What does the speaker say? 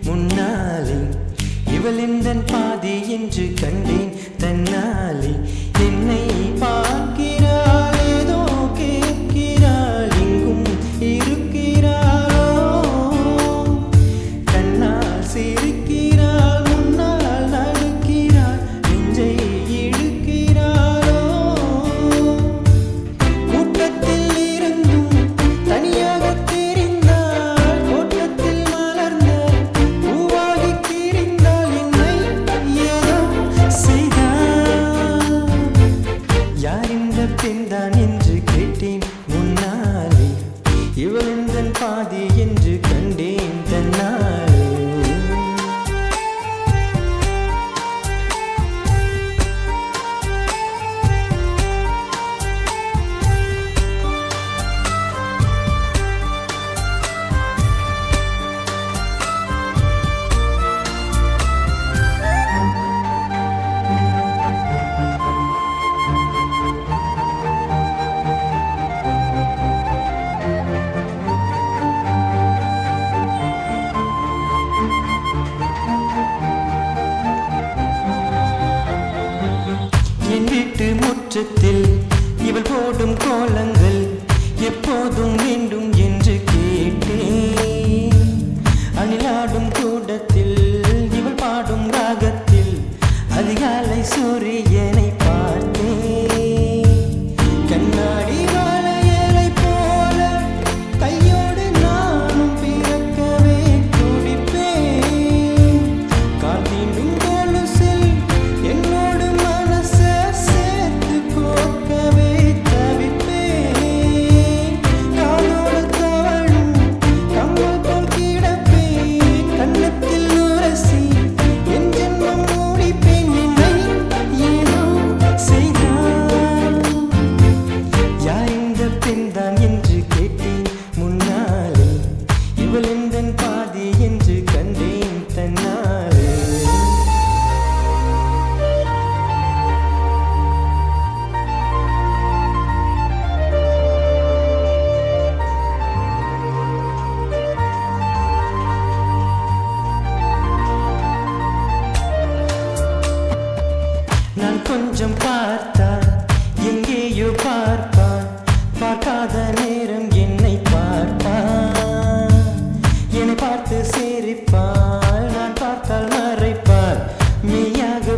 முன்னாலே இவள் எந்தன் பாதி என்று கண்டேன் தன்னாலே என்னை பார்க்கிறாள் ஏதோ கேட்கிறாள் எங்கும் இருக்கிறாளோ கண்ணால் சிரிக்கிறாள் முன்னால் நடக்கிறாள் நெஞ்சை இழுக்கிறாளோ கூட்டத்தில் இருந்தும் தனியாக தெரிந்தாள் கோட்டத்தில் மலர்ந்த பூவாகி திரிந்தாள் என்னை ஏதோ செய்தாள் யார் இந்த பெண்தான் என்று கேட்டேன் முன்னாலே இவள் எந்தன் பாதி என்று கண்டேன் தன்னாலே என் வீட்டு முற்றத்தில் இவள் போடும் கோலங்கள் எப்போதும் வேண்டும் என்று கேட்டேன் அணிலாடும் கூடத்தில் இவள் பாடும் ராகத்தில் அதிகாலை சூரியனை பார்த்தேன் கண்ணாடி வளையலை போல கையோடு நானும் பிறக்கவே துடிப்பேன் காத்தினும் கொலுசில் என்னோடு மனசை சேர்த்து கோர்க்கவே தவிப்பேன் காலோடு தவழும் கம்மல் போல் கிடப்பேன் கன்னத்தில் உரசி என் ஜென்மம் முடிப்பேன் என்னை ஏதோ செய்தாள் யார் இந்த பெண்தான் என்று கேட்டேன் முன்னாலே இவள் எந்தன் பாதி என்று கண்டேன் தன்னாலே நான் கொஞ்சம் பார்த்தால் எங்கேயோ பார்ப்பான் பார்க்காத நேரம் என்னை பார்ப்பான் என்னை பார்த்து சிரிப்பாள் நான் பார்த்தால் மறைப்பாள் மெய்யாக